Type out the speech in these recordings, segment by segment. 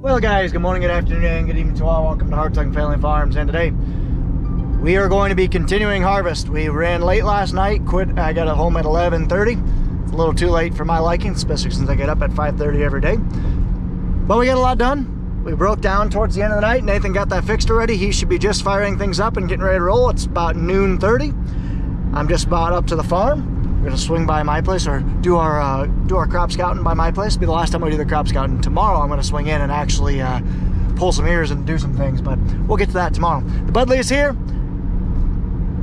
Well guys, good morning, good afternoon, good evening to all. Welcome to Hartung Family Farms, and today we are going to be continuing harvest. We ran late last night, I got at home at 11:30. It's a little too late for my liking, especially since I get up at 5:30 every day. But we got a lot done. We broke down towards the end of the night. Nathan got that fixed already. He should be just firing things up and getting ready to roll. It's about noon 30. I'm just about up to the farm. We're gonna swing by my place or do our crop scouting by my place. It'll be the last time we do the crop scouting. Tomorrow I'm gonna swing in and actually pull some ears and do some things, but we'll get to that tomorrow. The Budley is here.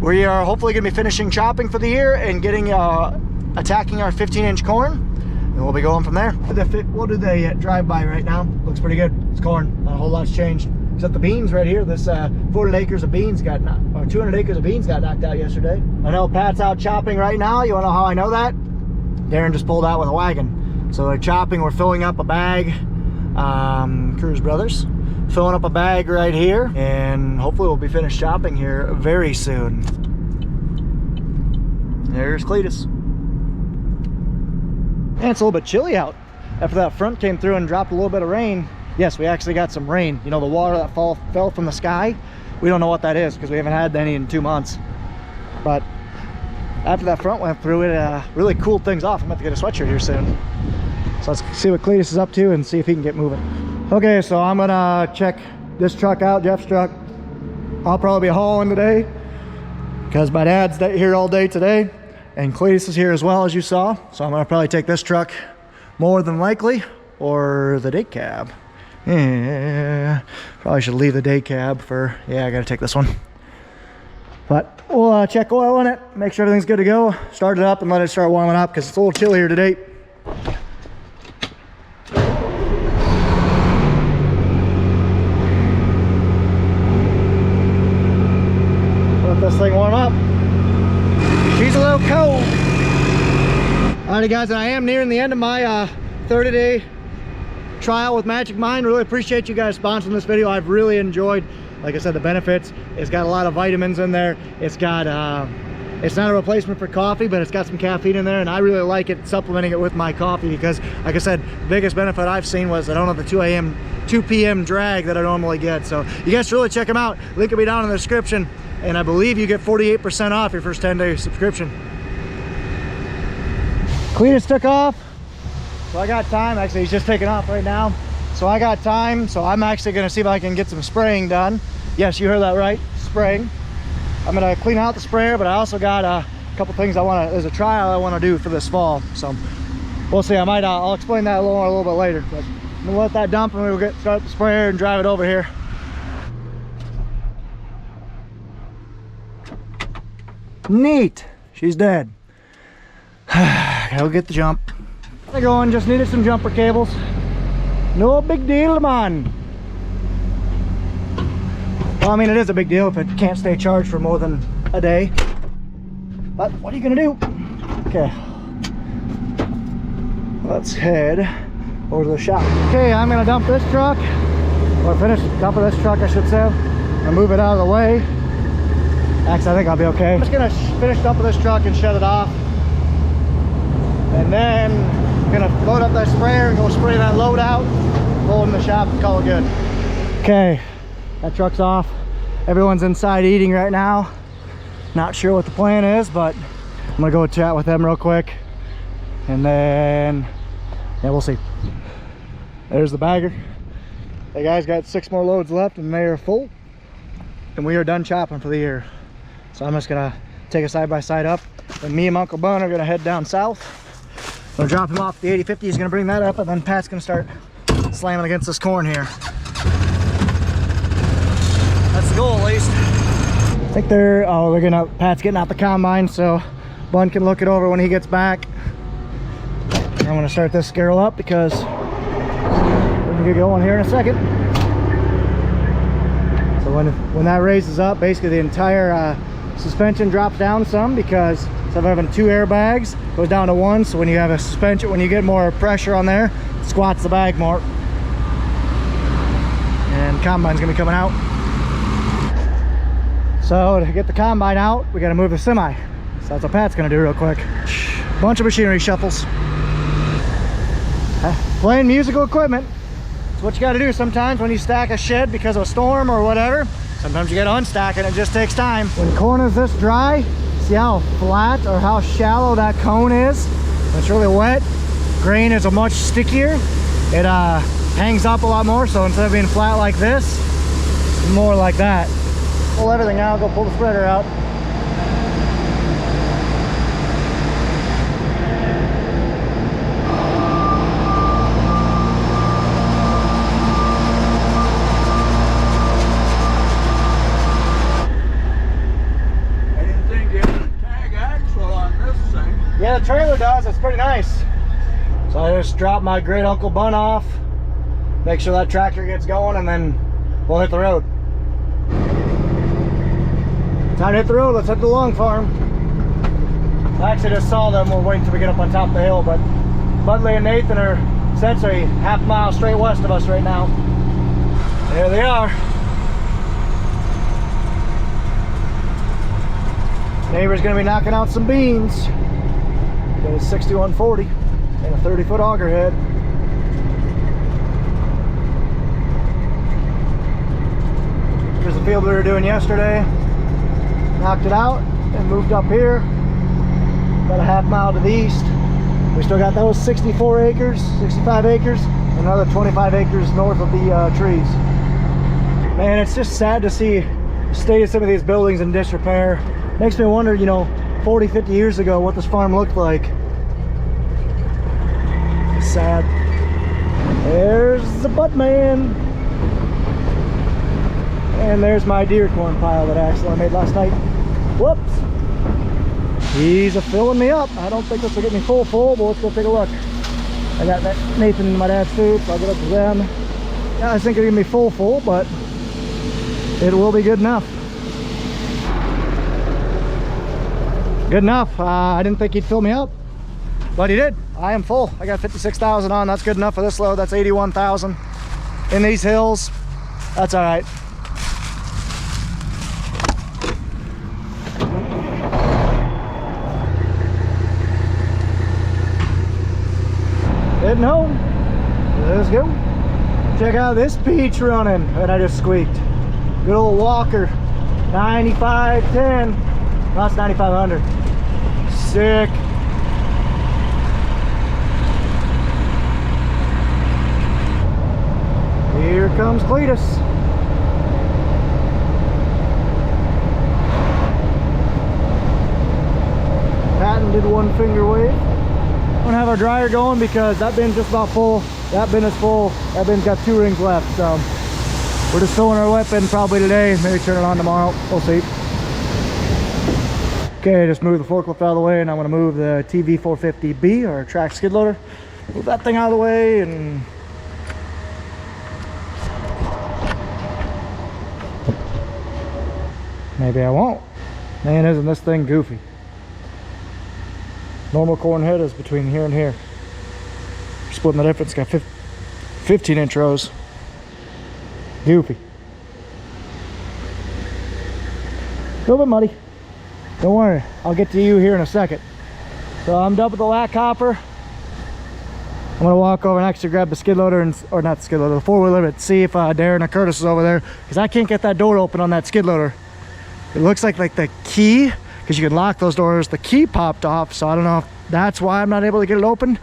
We are hopefully gonna be finishing chopping for the year and getting attacking our 15-inch corn, and we'll be going from there. We'll do the drive-by right now. Looks pretty good. It's corn. Not a whole lot's changed except the beans right here. This 400 acres of beans got knocked, or 200 acres of beans got knocked out yesterday. I know Pat's out chopping right now. You wanna know how I know that? Darren just pulled out with a wagon. So they're chopping. We're filling up a bag. Cruz Brothers filling up a bag right here, and hopefully we'll be finished chopping here very soon. There's Cletus. And it's a little bit chilly out after that front came through and dropped a little bit of rain. Yes, we actually got some rain. You know, the water that fell from the sky, we don't know what that is because we haven't had any in 2 months. But after that front went through, it really cooled things off. I'm about to get a sweatshirt here soon. So let's see what Cletus is up to and see if he can get moving. Okay, so I'm gonna check this truck out, Jeff's truck. I'll probably be hauling today because my dad's here all day today, and Cletus is here as well, as you saw. So I'm gonna probably take this truck more than likely, or the day cab. Yeah, probably should leave the day cab for, yeah, I gotta take this one. But we'll check oil on it, make sure everything's good to go, start it up and let it start warming up because it's a little chilly here today. Let this thing warm up. She's a little cold. Alrighty guys, I am nearing the end of my 30-day trial with Magic Mind. Really appreciate you guys sponsoring this video. I've really enjoyed, like I said, the benefits. It's got a lot of vitamins in there. It's got it's not a replacement for coffee, but it's got some caffeine in there, and I really like it, supplementing it with my coffee, because like I said, the biggest benefit I've seen was I don't have the 2 p.m. drag that I normally get. So you guys should really check them out. Link will be down in the description, and I believe you get 48% off your first 10-day subscription. Cletus took off. So I got time. Actually, he's just taking off right now. So I got time. So I'm actually going to see if I can get some spraying done. Yes, you heard that right. Spraying. I'm going to clean out the sprayer, but I also got a couple things there's a trial I want to do for this fall. So we'll see. I'll explain that a little bit later. But I'm going to let that dump and we'll start the sprayer and drive it over here. Neat. She's dead. Gotta go get the jump. I go and just needed some jumper cables. No big deal, man. Well, I mean, it is a big deal if it can't stay charged for more than a day. But what are you gonna do? Okay. Let's head over to the shop. Okay, I'm gonna dump this truck, or finish dumping this truck, I should say. I'm gonna move it out of the way. Actually, I think I'll be okay. I'm just gonna finish dumping this truck and shut it off. And then I'm gonna load up that sprayer and go spray that load out, roll in the shop and call it good. Okay, that truck's off. Everyone's inside eating right now. Not sure what the plan is, but I'm gonna go chat with them real quick. And then, yeah, we'll see. There's the bagger. The guy's got 6 more loads left and they are full. And we are done chopping for the year. So I'm just gonna take a side-by-side up. And me and Uncle Bun are gonna head down south. I'm gonna drop him off the 8050. He's gonna bring that up, and then Pat's gonna start slamming against this corn here. That's the goal, at least. I think Pat's getting out the combine, so Bun can look it over when he gets back. And I'm gonna start this girl up because we're gonna get going here in a second. So when that raises up, basically the entire suspension drops down some, because instead of having 2 airbags, it goes down to 1. So when you have a suspension, when you get more pressure on there, it squats the bag more. And combine's gonna be coming out. So to get the combine out, we gotta move the semi. So that's what Pat's gonna do real quick. Bunch of machinery shuffles. Playing musical equipment. That's what you got to do sometimes when you stack a shed because of a storm or whatever. Sometimes you got to unstack it. It just takes time. When corn is this dry, see how flat or how shallow that cone is? When it's really wet, grain is a much stickier. It hangs up a lot more, so instead of being flat like this, it's more like that. Pull everything out, go pull the spreader out. Yeah, the trailer does. It's pretty nice. So I just drop my great Uncle Bun off, make sure that tractor gets going, and then we'll hit the road. Time to hit the road. Let's hit the long farm. I actually just saw them. We're waiting till we get up on top of the hill, but Budley and Nathan are essentially half a mile straight west of us right now. There they are. Neighbor's gonna be knocking out some beans. Got a 6140 and a 30-foot auger head. Here's the field we were doing yesterday. Knocked it out and moved up here. About a half mile to the east. We still got those 64 acres, 65 acres, and another 25 acres north of the trees. Man, it's just sad to see the state of some of these buildings in disrepair. Makes me wonder, you know, 40, 50 years ago, what this farm looked like. Sad. There's the butt man. And there's my deer corn pile that Axel I made last night. Whoops. He's filling me up. I don't think this will get me full, but let's go take a look. I got that Nathan and my dad's food, so I'll get up to them. Yeah, I think it'll get me full, but it will be good enough. Good enough. I didn't think he'd fill me up, but he did. I am full. I got 56,000 on. That's good enough for this load. That's 81,000 in these hills. That's all right. Heading home. Let's go. Check out this peach running that I just squeaked. Good old Walker 9510. That's 9500. Sick. Here comes Cletus. Patton did one finger wave. I'm gonna have our dryer going because that bin's just about full. That bin is full. That bin's got 2 rings left, so we're just filling our wet bin probably today. Maybe turn it on tomorrow. We'll see. Okay, just move the forklift out of the way, and I'm gonna move the TV450B, or track skid loader. Move that thing out of the way, and maybe I won't. Man, isn't this thing goofy? Normal corn head is between here and here. Splitting the difference, got 15-inch rows. Goofy. A little bit muddy. Don't worry, I'll get to you here in a second. So I'm done with the lack hopper. I'm gonna walk over and actually grab the skid loader, or not the skid loader, the 4-wheeler, and see if Darren or Curtis is over there, because I can't get that door open on that skid loader. It looks like the key, because you can lock those doors, the key popped off, so I don't know if that's why I'm not able to get it open.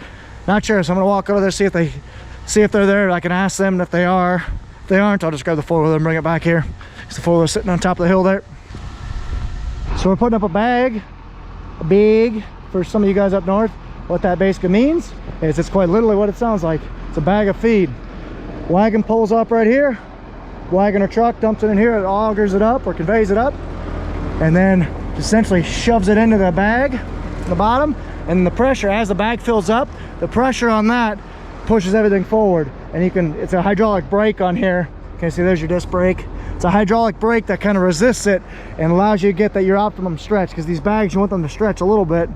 Not sure, so I'm gonna walk over there, see if they're there. I can ask them, and if they are. If they aren't, I'll just grab the 4-wheeler and bring it back here, because the 4-wheeler's sitting on top of the hill there. So we're putting up a bag, for some of you guys up north. What that basically means is it's quite literally what it sounds like. It's a bag of feed. Wagon pulls up right here, wagon or truck dumps it in here, it augers it up or conveys it up, and then essentially shoves it into the bag at the bottom, and the pressure, as the bag fills up, the pressure on that pushes everything forward. And you can, it's a hydraulic brake on here. Okay, see, there's your disc brake. It's a hydraulic brake that kind of resists it and allows you to get your optimum stretch, because these bags, you want them to stretch a little bit.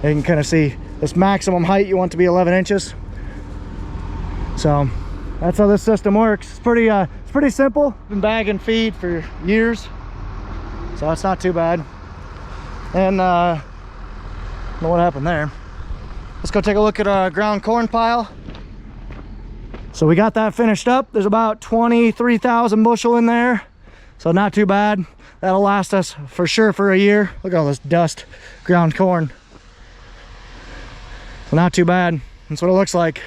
And you can kind of see this maximum height you want to be 11 inches. So that's how this system works. It's pretty simple. Been bagging feed for years, so it's not too bad. And I don't know what happened there. Let's go take a look at our ground corn pile. So we got that finished up. There's about 23,000 bushel in there, so not too bad. That'll last us for sure for a year. Look at all this dust, ground corn. So not too bad. That's what it looks like.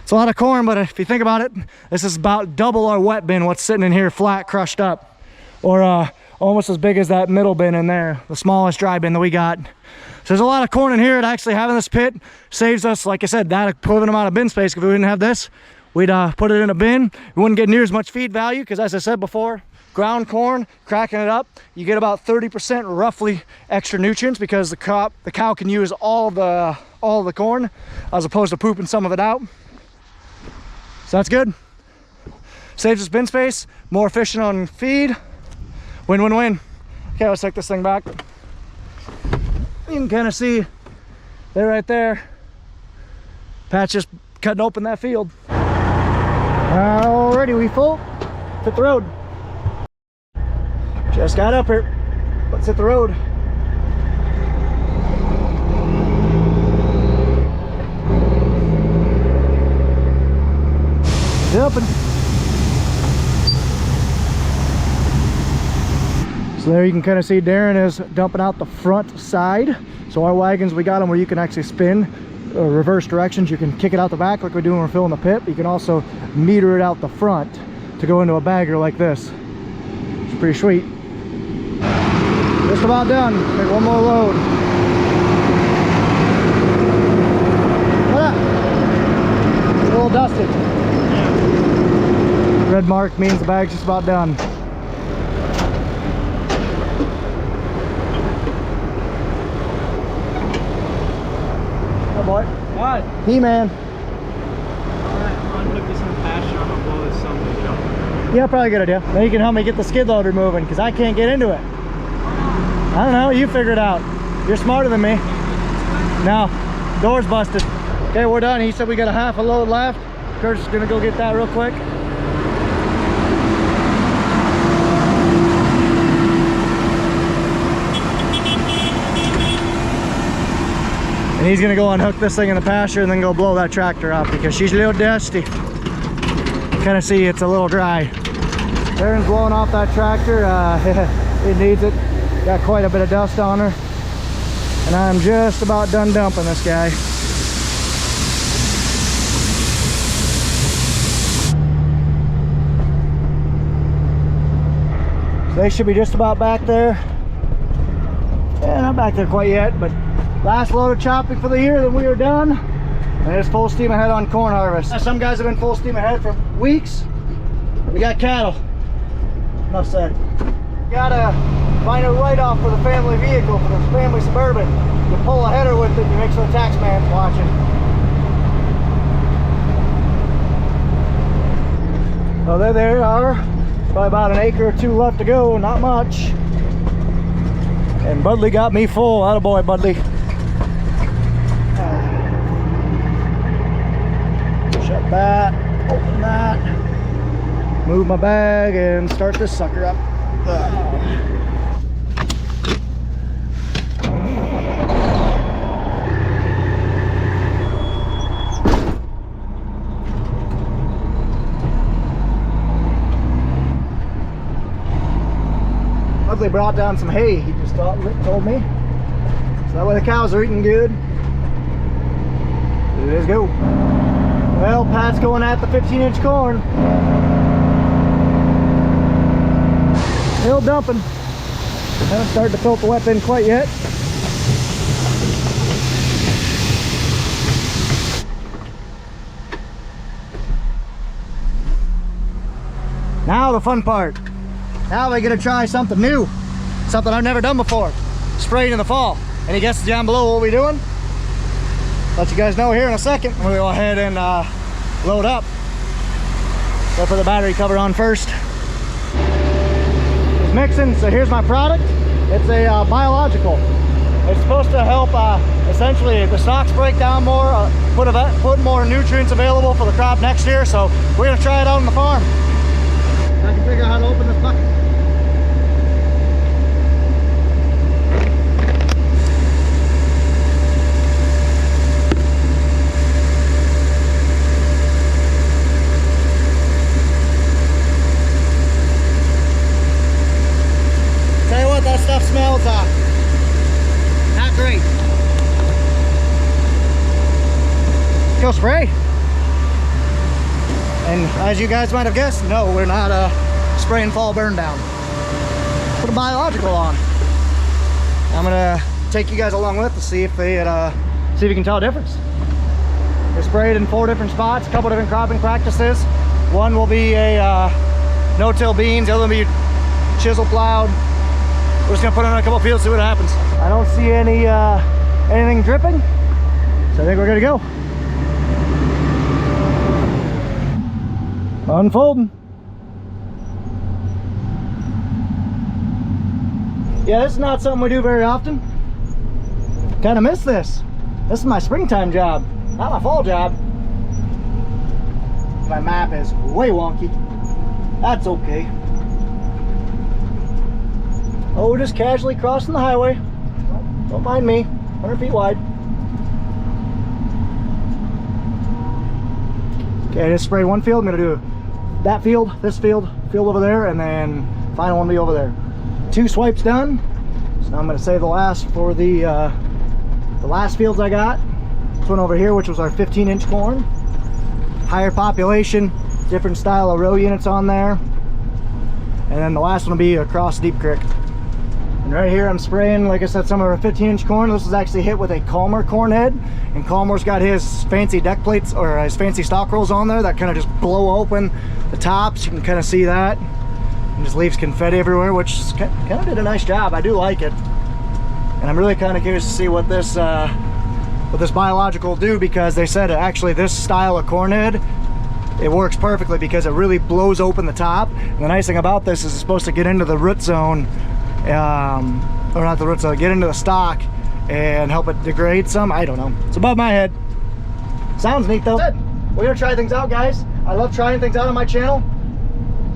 It's a lot of corn, but if you think about it, this is about double our wet bin, what's sitting in here flat, crushed up. Or almost as big as that middle bin in there, the smallest dry bin that we got. So there's a lot of corn in here. And actually having this pit saves us, like I said, that equivalent amount of bin space. If we didn't have this, we'd put it in a bin. We wouldn't get near as much feed value, because as I said before, ground corn, cracking it up, you get about 30% roughly extra nutrients, because the cow can use all the corn as opposed to pooping some of it out. So that's good. Saves us bin space, more efficient on feed. Win, win, win. Okay, let's take this thing back. You can kind of see there, right there, Pat's just cutting open that field. Alrighty, we full. Hit the road. Just got up here. Let's hit the road. Dumping. So there you can kind of see Darren is dumping out the front side. So our wagons, we got them where you can actually spin reverse directions. You can kick it out the back like we do when we're filling the pit. You can also meter it out the front to go into a bagger like this. It's pretty sweet. Just about done. Take one more load. What up? It's a little dusty. Yeah. Red mark means the bag's just about done. Oh boy. What? He-Man. Alright, I'm gonna put this in the pasture. I'm gonna blow this something jump. Yeah, probably a good idea. Then you can help me get the skid loader moving, because I can't get into it. I don't know, you figure it out. You're smarter than me. No, door's busted. Okay, we're done. He said we got a half a load left. Curtis is gonna go get that real quick. And he's gonna go unhook this thing in the pasture and then go blow that tractor up, because she's a little dusty. Kind of see it's a little dry. Darren's blowing off that tractor. It needs it. Got quite a bit of dust on her. And I'm just about done dumping this guy. So they should be just about back there. Yeah, not back there quite yet, but last load of chopping for the year, then we are done. And it's full steam ahead on corn harvest. Some guys have been full steam ahead for weeks. We got cattle. Enough said. Gotta find a write-off for the family vehicle, for the family Suburban. You pull a header with it, you make sure the tax man's watching. So there they are. Probably about an acre or two left to go, not much. And Budley got me full. Attaboy, Budley. Shut that, open that, move my bag, and start this sucker up. Budley brought down some hay, he just told me. So that way the cows are eating good. Let's go. Well, Pat's going at the 15-inch corn. Still dumping. Haven't started to fill the wet bin quite yet. Now the fun part. Now we're gonna try something new. Something I've never done before. Spraying in the fall. Any guesses down below what we're doing? Let you guys know here in a second. We'll go ahead and load up. Go put the battery cover on first. It's mixing, so here's my product. It's a biological. It's supposed to help essentially the stalks break down more, put more nutrients available for the crop next year. So we're gonna try it out on the farm. I can figure out how to open this bucket. Go spray. And as you guys might have guessed, no, we're not spraying fall burn down. Put a biological on. I'm gonna take you guys along with to see if they see if you can tell a difference. We're sprayed in 4 different spots, a couple different cropping practices. One will be a no-till beans, the other will be chisel plowed. We're just gonna put it on a couple fields, see what happens. I don't see any anything dripping, so I think we're good to go. Unfolding. Yeah, this is not something we do very often. Kind of miss this. This is my springtime job, not my fall job. My map is way wonky. That's okay. Oh, we're just casually crossing the highway. Don't mind me. 100 feet wide. Okay, I just sprayed one field. I'm gonna do that field, this field over there, and then final one will be over there. 2 swipes done. So now I'm gonna save the last for the last fields I got. This one over here, which was our 15-inch corn. Higher population, different style of row units on there. And then the last one will be across Deep Creek. And right here I'm spraying, like I said, some of our 15-inch corn. This is actually hit with a Calmer corn head. And Calmer's got his fancy deck plates, or his fancy stalk rolls on there that kind of just blow open the tops. You can kind of see that. And just leaves confetti everywhere, which kind of did a nice job. I do like it. And I'm really kind of curious to see what this biological will do, because they said actually this style of corn head, it works perfectly because it really blows open the top. And the nice thing about this is it's supposed to get into the root zone, or not the root zone, get into the stalk and help it degrade some. I don't know. It's above my head. Sounds neat though. We're gonna try things out, guys. I love trying things out on my channel.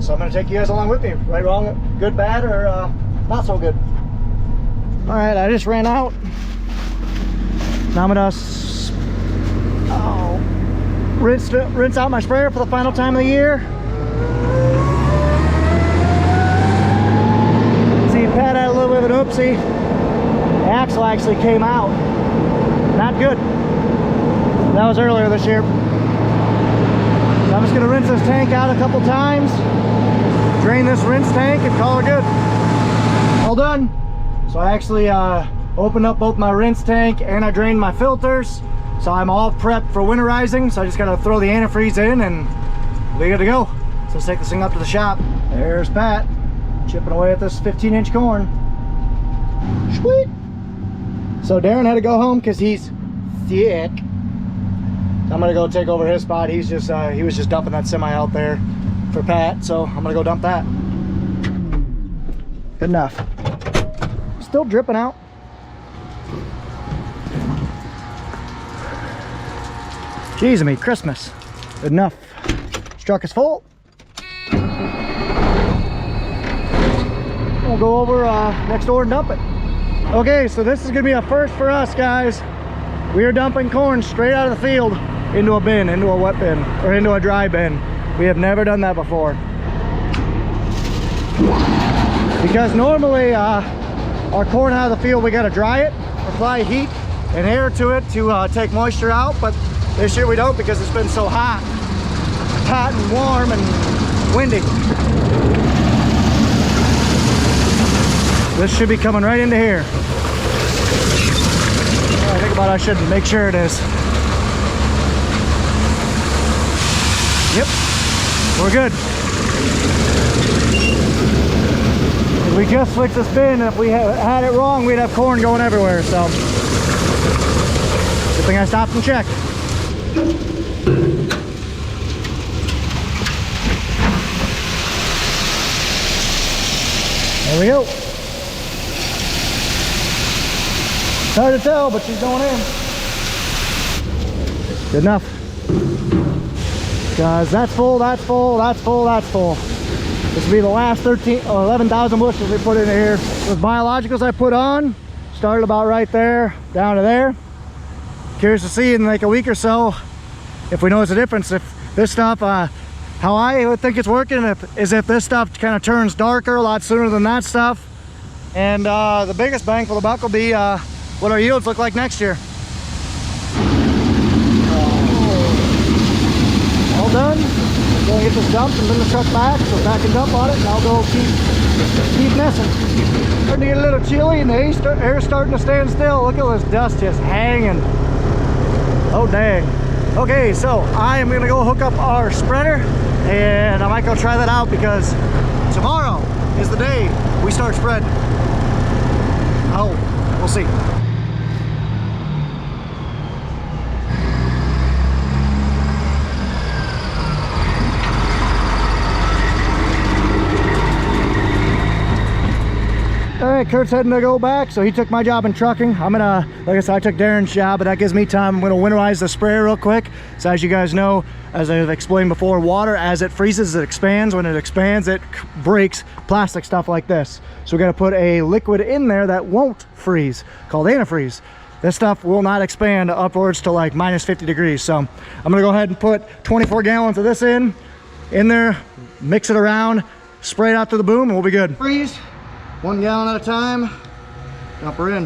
So I'm gonna take you guys along with me. Right, wrong, good, bad, or not so good. All right, I just ran out. Now I'm gonna rinse out my sprayer for the final time of the year. See, Pat had a little bit of an oopsie. The axle actually came out. Not good. That was earlier this year. So I'm just gonna rinse this tank out a couple times, drain this rinse tank, and call it good. All done. So I actually opened up both my rinse tank and I drained my filters. So I'm all prepped for winterizing. So I just gotta throw the antifreeze in and we're good to go. So let's take this thing up to the shop. There's Pat, chipping away at this 15-inch corn. Sweet. So Darren had to go home because he's sick. I'm gonna go take over his spot. He's just he was just dumping that semi out there for Pat, so I'm gonna go dump that. Good enough. Still dripping out. Jeez, I mean, Christmas. Good enough. This truck is full. We'll go over next door and dump it. Okay, so this is gonna be a first for us, guys. We are dumping corn straight out of the field into a bin, into a wet bin, or into a dry bin. We have never done that before. Because normally our corn out of the field, we gotta dry it, apply heat and air to it to take moisture out, but this year we don't because it's been so hot and warm and windy. This should be coming right into here. I think about it, I should make sure it is. Yep, we're good. We just switched this bin, and if we had it wrong, we'd have corn going everywhere, so. Good thing I stopped and checked. There we go. It's hard to tell, but she's going in. Good enough. Guys, that's full, that's full, that's full, that's full. This will be the last 11,000 bushels we put in here. The biologicals I put on started about right there, down to there. Curious to see in like a week or so if we notice a difference. If this stuff, how I would think it's working is if this stuff kind of turns darker a lot sooner than that stuff. And the biggest bang for the buck will be what our yields look like next year. gonna get this dumped and bring the truck back so Pat can dump on it, and I'll go keep messing. Starting to get a little chilly, and the air's starting to stand still. Look at this dust just hanging. Oh dang. Okay, so I am gonna go hook up our spreader, and I might go try that out because tomorrow is the day we start spreading. Oh, we'll see. All right, Kurt's heading to go back, so he took my job in trucking. I'm gonna, like I said, I took Darren's job, but that gives me time. I'm gonna winterize the sprayer real quick. So as you guys know, as I've explained before, water, as it freezes, it expands. When it expands, it breaks plastic stuff like this. So we're gonna put a liquid in there that won't freeze, called antifreeze. This stuff will not expand upwards to like minus 50 degrees. So I'm gonna go ahead and put 24 gallons of this in there, mix it around, spray it out to the boom, and we'll be good. Freeze. 1 gallon at a time, dump her in.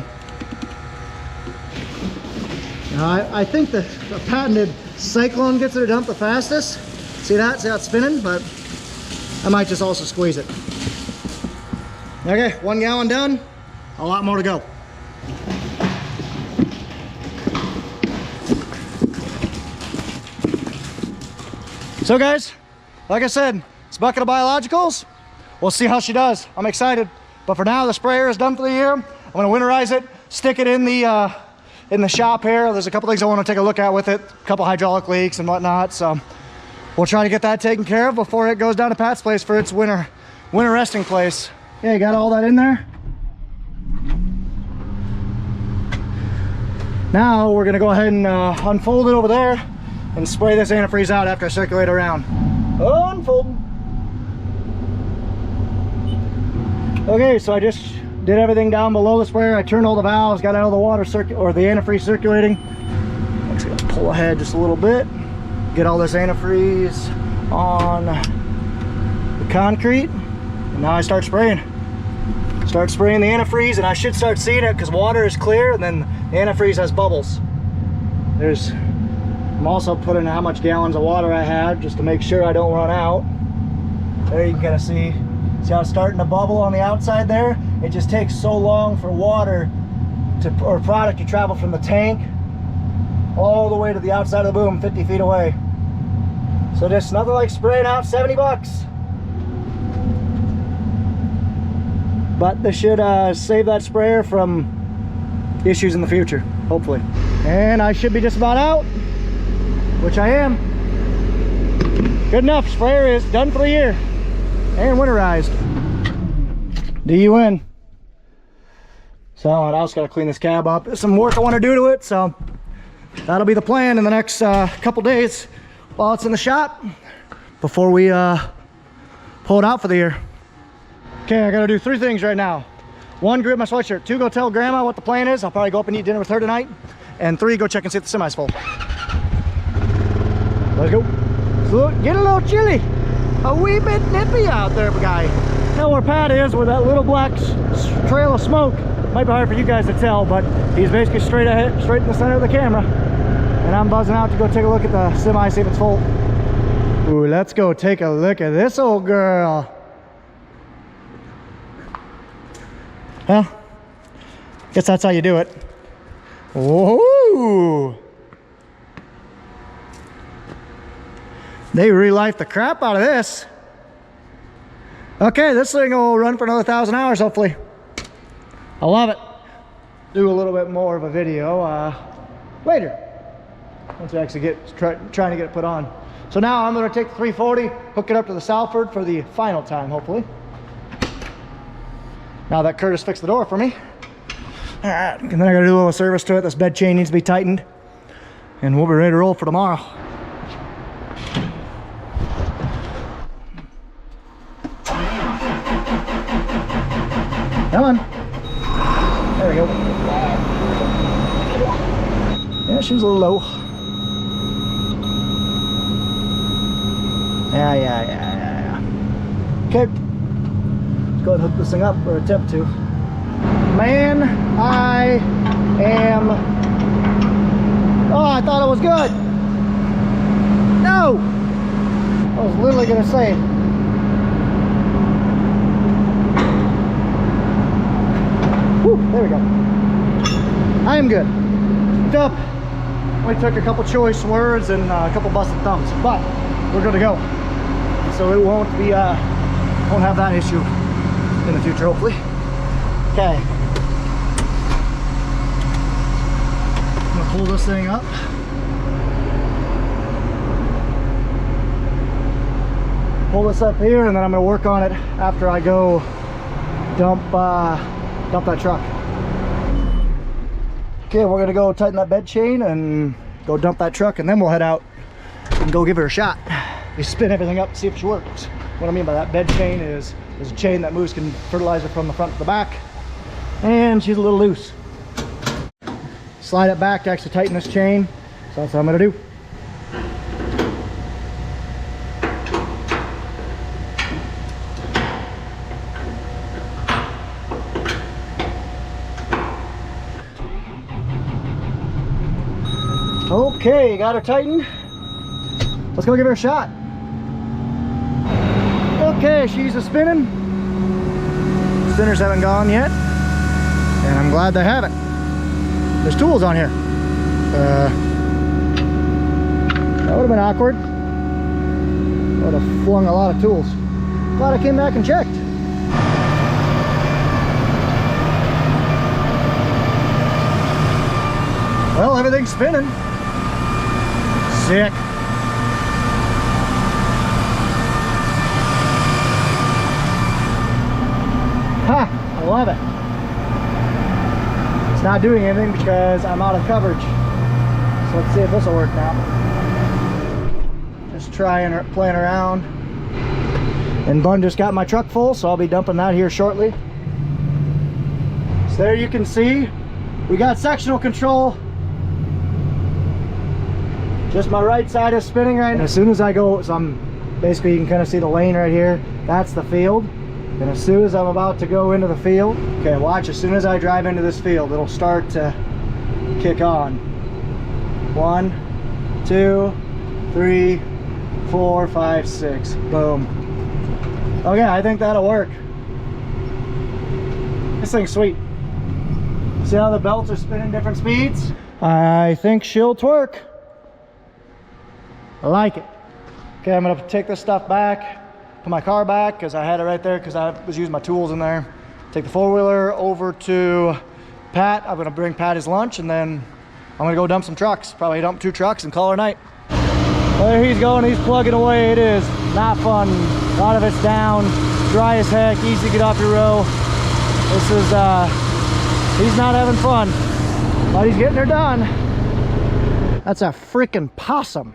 Now I think the patented Cyclone gets it to dump the fastest. See that? See how it's spinning? But I might just also squeeze it. Okay, 1 gallon done. A lot more to go. So guys, like I said, it's a bucket of biologicals. We'll see how she does. I'm excited. But for now, the sprayer is done for the year. I'm gonna winterize it, stick it in the shop here. There's a couple things I wanna take a look at with it, a couple hydraulic leaks and whatnot. So we'll try to get that taken care of before it goes down to Pat's place for its winter resting place. Yeah, you got all that in there? Now we're gonna go ahead and unfold it over there and spray this antifreeze out after I circulate around. Unfold. Okay, so I just did everything down below the sprayer. I turned all the valves, got all the water or the antifreeze circulating. I'm just gonna pull ahead just a little bit, get all this antifreeze on the concrete, and now I start spraying. Start spraying the antifreeze, and I should start seeing it because water is clear, and then the antifreeze has bubbles. I'm also putting how much gallons of water I have just to make sure I don't run out. There you can kind of see how it's starting to bubble on the outside there. It just takes so long for water or product to travel from the tank all the way to the outside of the boom 50 feet away. So just nothing like spraying out 70 bucks. But this should save that sprayer from issues in the future, hopefully. And I should be just about out, which I am. Good enough, sprayer is done for the year. And winterized. DUN. So I also got to clean this cab up. There's some work I want to do to it, so that'll be the plan in the next couple days while it's in the shop before we pull it out for the year. Okay, I got to do 3 things right now. 1, grip my sweatshirt. 2, go tell Grandma what the plan is. I'll probably go up and eat dinner with her tonight. And 3, go check and see if the semi's full. Let's go. So, get a little chilly. A wee bit nippy out there, guy. Now where Pat is with that little black trail of smoke. Might be hard for you guys to tell, but he's basically straight ahead, straight in the center of the camera. And I'm buzzing out to go take a look at the semi, see if it's full. Ooh, let's go take a look at this old girl. Well, guess that's how you do it. Whoa! They re-lifed the crap out of this. Okay, this thing will run for another 1,000 hours, hopefully. I love it. Do a little bit more of a video later, once I actually trying to get it put on. So now I'm going to take the 340, hook it up to the Salford for the final time, hopefully. Now that Curtis fixed the door for me. All right, and then I got to do a little service to it. This bed chain needs to be tightened, and we'll be ready to roll for tomorrow. Come on. There we go. Yeah, she was a little low. Yeah. Okay. Let's go ahead and hook this thing up, or attempt to. Man, I am... Oh, I thought it was good. No! Oh, was literally gonna say. Whew, there we go. I am good. Up. We took a couple choice words and a couple busted thumbs, but we're good to go. So it won't be, won't have that issue in the future, hopefully. Okay. I'm gonna pull this thing up. Pull this up here, and then I'm gonna work on it after I go dump that truck. Okay, we're gonna go tighten that bed chain and go dump that truck, and then we'll head out and go give her a shot. We spin everything up, see if she works. What I mean by that bed chain is there's a chain that moves fertilizer from the front to the back, and she's a little loose. Slide it back to actually tighten this chain, so that's what I'm gonna do. Okay, got her tightened. Let's go give her a shot. Okay, she's a spinning. Spinners haven't gone yet, and I'm glad they haven't. There's tools on here. That would have been awkward. Would have flung a lot of tools. Glad I came back and checked. Well, everything's spinning. Sick. Ha! I love it. It's not doing anything because I'm out of coverage. So let's see if this will work now. Just trying playing around. And Bun just got my truck full, so I'll be dumping that here shortly. So there you can see we got sectional control. Just my right side is spinning right now. As soon as I go, so I'm basically, you can kind of see the lane right here. That's the field. And as soon as I'm about to go into the field, okay, watch, as soon as I drive into this field, it'll start to kick on. 1, 2, 3, 4, 5, 6. Boom. Okay, I think that'll work. This thing's sweet. See how the belts are spinning different speeds? I think she'll twerk. I like it. Okay, I'm gonna take this stuff back, put my car back because I had it right there because I was using my tools in there. Take the four-wheeler over to Pat. I'm gonna bring Pat his lunch, and then I'm gonna go dump some trucks. Probably dump 2 trucks and call it a night. There he's going, he's plugging away. It is not fun. A lot of it's down, dry as heck, easy to get off your row. This is, he's not having fun, but he's getting her done. That's a freaking possum.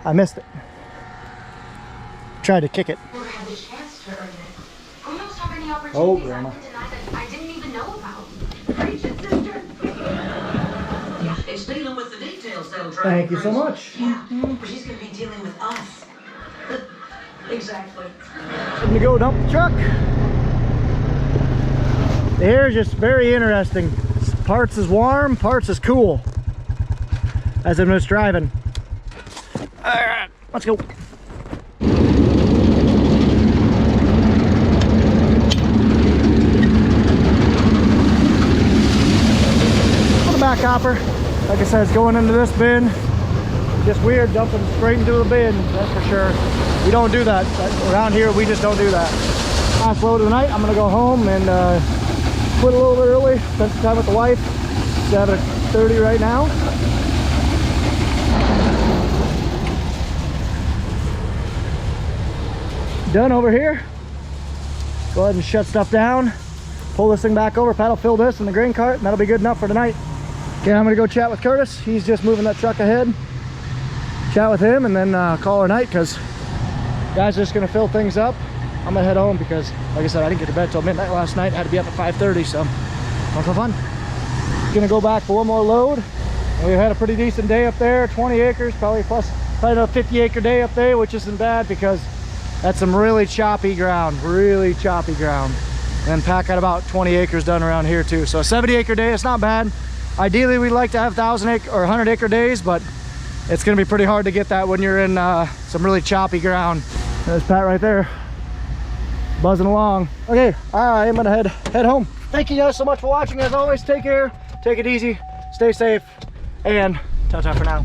I missed it. Tried to kick it. Oh, Grandma. I didn't even know about. Preach it, sister. Yeah, it's dealing with the details that'll drive Thank you so much. Yeah, but she's going to be dealing with us. Exactly. I'm gonna go dump the truck. The air is just very interesting. Parts is warm, parts is cool. As I'm just driving. All right, let's go. The back hopper, like I said, it's going into this bin. Just weird dumping straight into the bin, that's for sure. We don't do that. Around here, we just don't do that. Last load of the night, I'm gonna go home and quit a little bit early, spend some time with the wife. It's 7:30 right now. Done over here. Go ahead and shut stuff down. Pull this thing back over. Pat will fill this in the grain cart, and that'll be good enough for tonight. Okay, I'm gonna go chat with Curtis. He's just moving that truck ahead. Chat with him and then call her night, because guys are just gonna fill things up. I'm gonna head home because, like I said, I didn't get to bed till midnight last night. I had to be up at 5:30, so not so fun. Gonna go back for one more load. And we had a pretty decent day up there, 20 acres, probably a 50-acre day up there, which isn't bad because that's some really choppy ground, really choppy ground. And Pat got about 20 acres done around here too. So a 70-acre day, it's not bad. Ideally, we'd like to have 1,000 acre or 100 acre days, but it's gonna be pretty hard to get that when you're in some really choppy ground. There's Pat right there, buzzing along. Okay, I am gonna head home. Thank you guys so much for watching. As always, take care, take it easy, stay safe, and ta-ta for now.